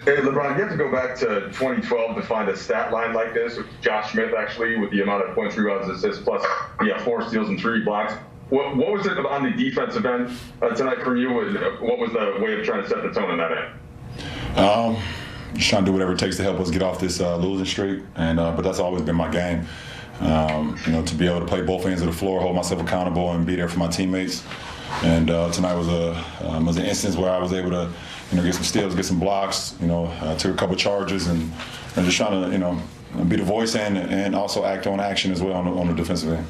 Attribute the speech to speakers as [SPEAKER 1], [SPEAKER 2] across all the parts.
[SPEAKER 1] Hey, LeBron, you have to go back to 2012 to find a stat line like this with Josh Smith, actually, with the amount of points, rebounds, assists, plus 4 steals and 3 blocks. What was it on the defensive end tonight for you? What was the way of trying to set the tone on that end?
[SPEAKER 2] Just trying to do whatever it takes to help us get off this losing streak, but that's always been my game. To be able to play both ends of the floor, hold myself accountable, and be there for my teammates. And tonight was an instance where I was able to, get some steals, get some blocks. Took a couple charges, and just trying to, be the voice and also act on action as well on the defensive end.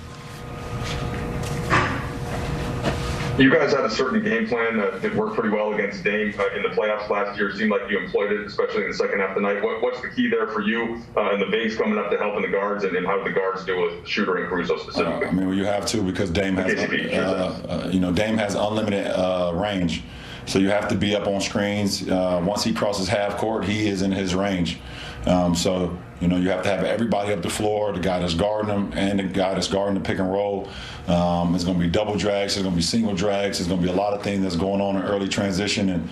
[SPEAKER 1] You guys had a certain game plan that worked pretty well against Dame in the playoffs last year. It seemed like you employed it, especially in the second half tonight. What's the key there for you and the bigs coming up to help in the guards, and how do the guards deal with Shooter and Caruso specifically?
[SPEAKER 2] You have to, because Dame has, Dame has unlimited range. So you have to be up on screens. Once he crosses half court, he is in his range. You have to have everybody up the floor, the guy that's guarding them and the guy that's guarding the pick and roll. It's going to be double drags, there's going to be single drags, there's going to be a lot of things that's going on in early transition. And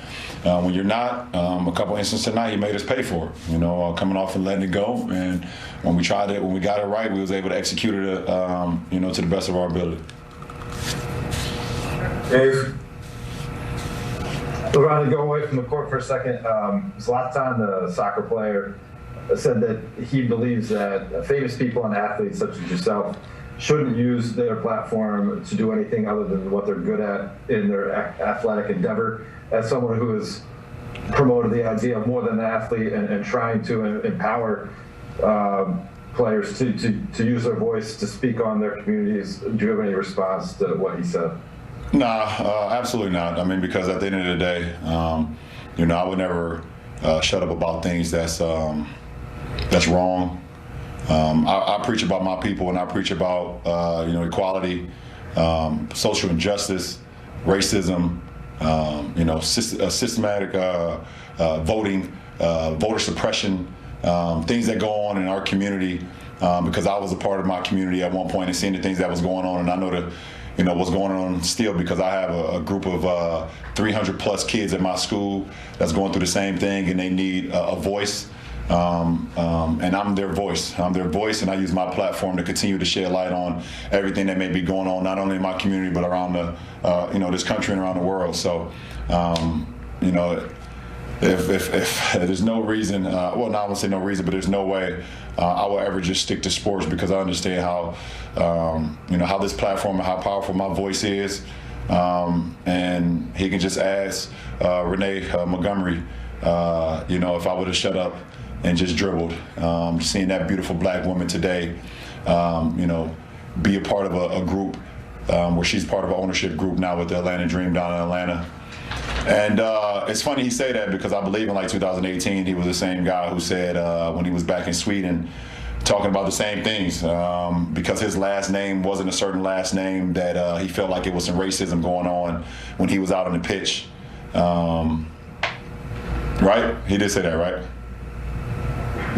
[SPEAKER 2] when you're not, a couple instances tonight, he made us pay for it, coming off and letting it go. And when we got it right, we was able to execute it, to the best of our ability.
[SPEAKER 3] Dave. LeBron, to go away from the court for a second, Zlatan, the soccer player, said that he believes that famous people and athletes such as yourself shouldn't use their platform to do anything other than what they're good at in their athletic endeavor. As someone who has promoted the idea of more than an athlete and trying to empower players to use their voice to speak on their communities, do you have any response to what he said?
[SPEAKER 2] Nah, absolutely not. Because at the end of the day, I would never shut up about things that's wrong. I preach about my people, and I preach about equality, social injustice, racism, systematic voting, voter suppression, things that go on in our community. Because I was a part of my community at one point and seeing the things that was going on, and I know what's going on still, because I have a group of 300 plus kids at my school that's going through the same thing, and they need a voice. And I'm their voice. And I use my platform to continue to shed light on everything that may be going on, not only in my community, but around this country and around the world. So, if there's no reason, I won't say no reason, but there's no way I will ever just stick to sports, because I understand how this platform and how powerful my voice is. And he can just ask Renee Montgomery, if I would have shut up and just dribbled. Seeing that beautiful black woman today, be a part of a group where she's part of an ownership group now with the Atlanta Dream down in Atlanta. And it's funny he say that, because I believe in 2018 he was the same guy who said when he was back in Sweden talking about the same things, because his last name wasn't a certain last name, that he felt like it was some racism going on when he was out on the pitch. Right? He did say that, right?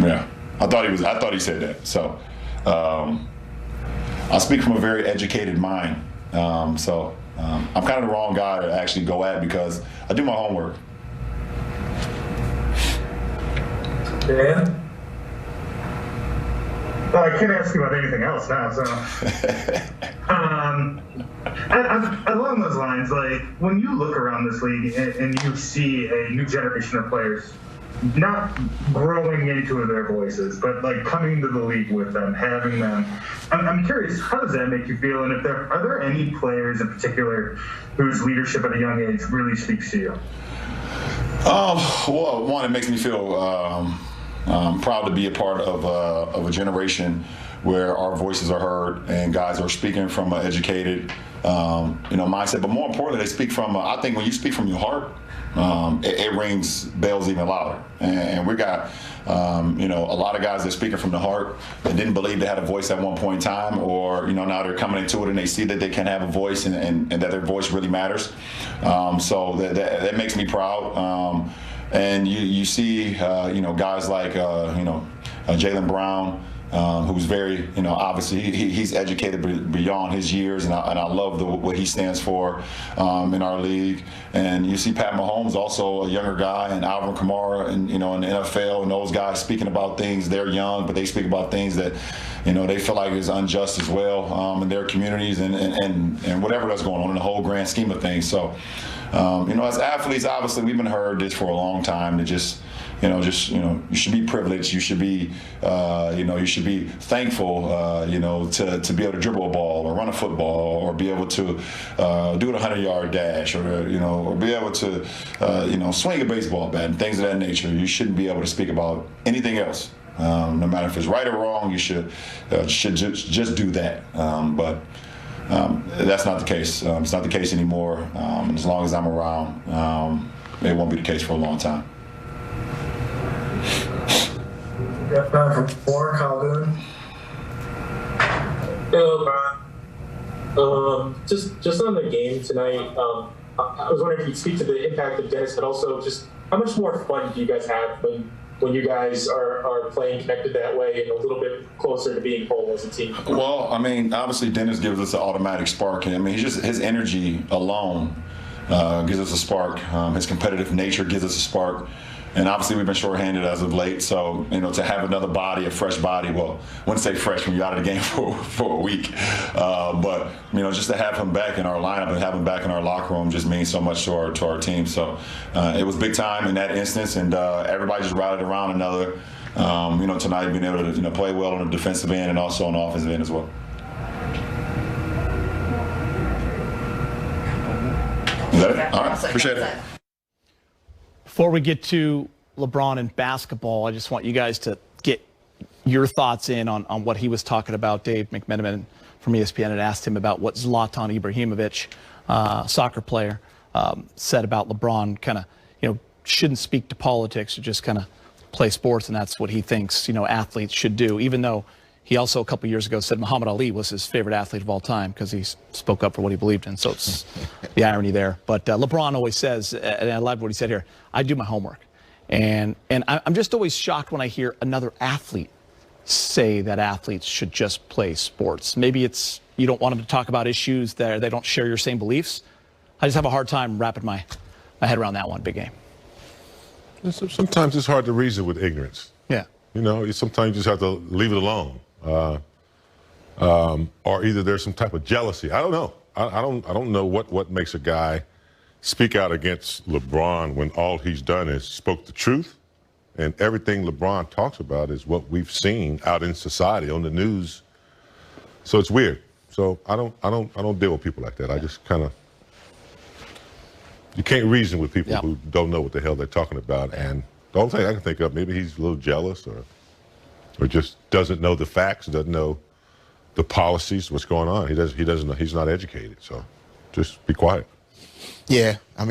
[SPEAKER 2] Yeah. I thought he said that. So I speak from a very educated mind. I'm kind of the wrong guy to actually go at, because I do my homework.
[SPEAKER 3] Dan?
[SPEAKER 4] Well, I can't ask you about anything else now, so. Along those lines, when you look around this league and you see a new generation of players not growing into their voices, but coming to the league with them, having them, I'm curious, how does that make you feel? And are there any players in particular whose leadership at a young age really speaks to you?
[SPEAKER 2] Well, one, it makes me feel proud to be a part of a generation where our voices are heard and guys are speaking from an educated mindset. But more importantly, they speak from, I think when you speak from your heart, it rings bells even louder. And we got, a lot of guys that are speaking from the heart that didn't believe they had a voice at one point in time, or, now they're coming into it and they see that they can have a voice and that their voice really matters. So that makes me proud. And you see, guys like, Jaylen Brown, who's very, obviously he's educated beyond his years, and I love what he stands for in our league. And you see Pat Mahomes, also a younger guy, and Alvin Kamara, and in the NFL, and those guys speaking about things. They're young, but they speak about things that they feel like is unjust as well in their communities and whatever that's going on in the whole grand scheme of things. So, as athletes, obviously we've been heard this for a long time to just you should be privileged. You should be, you should be thankful, to be able to dribble a ball or run a football or be able to do the 100-yard dash or be able to, swing a baseball bat and things of that nature. You shouldn't be able to speak about anything else. No matter if it's right or wrong, you should just do that. But that's not the case. It's not the case anymore. And as long as I'm around, it won't be the case for a long time.
[SPEAKER 3] From Warren Calhoun.
[SPEAKER 5] Just on the game tonight, I was wondering if you'd speak to the impact of Dennis, but also just how much more fun do you guys have when you guys are playing connected that way and a little bit closer to being whole as a team?
[SPEAKER 2] Well, obviously Dennis gives us an automatic spark. His energy alone gives us a spark. His competitive nature gives us a spark. And obviously we've been shorthanded as of late, so to have another body, a fresh body. Well, I wouldn't say fresh when you're out of the game for a week, but just to have him back in our lineup and have him back in our locker room just means so much to our team. So it was big time in that instance, and everybody just rallied around another. Tonight being able to play well on the defensive end and also on the offensive end as well. Is that it? All right, appreciate it.
[SPEAKER 6] Before we get to LeBron and basketball, I just want you guys to get your thoughts in on what he was talking about. Dave McMenamin from ESPN had asked him about what Zlatan Ibrahimovic, soccer player, said about LeBron, kind of, shouldn't speak to politics or just kind of play sports, and that's what he thinks, athletes should do, even though he also a couple years ago said Muhammad Ali was his favorite athlete of all time because he spoke up for what he believed in. So it's the irony there. But LeBron always says, and I loved what he said here, I do my homework. And I'm just always shocked when I hear another athlete say that athletes should just play sports. Maybe it's you don't want them to talk about issues that they don't share your same beliefs. I just have a hard time wrapping my head around that one. Big game.
[SPEAKER 7] Sometimes it's hard to reason with ignorance.
[SPEAKER 6] Yeah.
[SPEAKER 7] Sometimes you just have to leave it alone. Or either there's some type of jealousy. I don't know. I don't know what makes a guy speak out against LeBron when all he's done is spoke the truth, and everything LeBron talks about is what we've seen out in society on the news. So it's weird. So I don't deal with people like that. I just kind of, you can't reason with people who don't know what the hell they're talking about. And the only thing I can think of, maybe he's a little jealous or just doesn't know the facts, doesn't know the policies, what's going on. He doesn't know. He's not educated. So just be quiet.
[SPEAKER 8] Yeah, I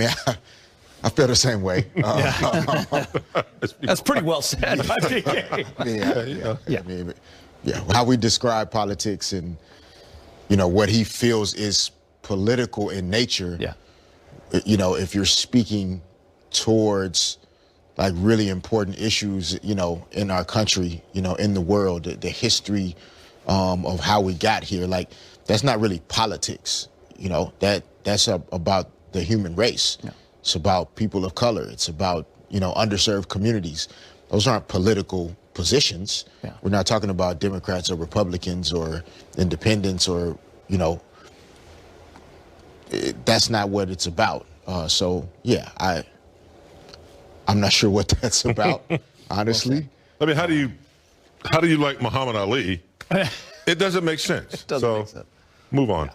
[SPEAKER 8] feel the same way.
[SPEAKER 6] That's pretty well said.
[SPEAKER 8] How we describe politics and what he feels is political in nature. Yeah. If you're speaking towards like really important issues, in our country, in the world, the history of how we got here, like that's not really politics. That's about the human race. Yeah. It's about people of color. It's about, underserved communities. Those aren't political positions. Yeah. We're not talking about Democrats or Republicans or independents or, that's not what it's about. I'm not sure what that's about, honestly.
[SPEAKER 7] Okay. How do you like Muhammad Ali? It doesn't make sense.
[SPEAKER 6] It doesn't make sense.
[SPEAKER 7] Move on.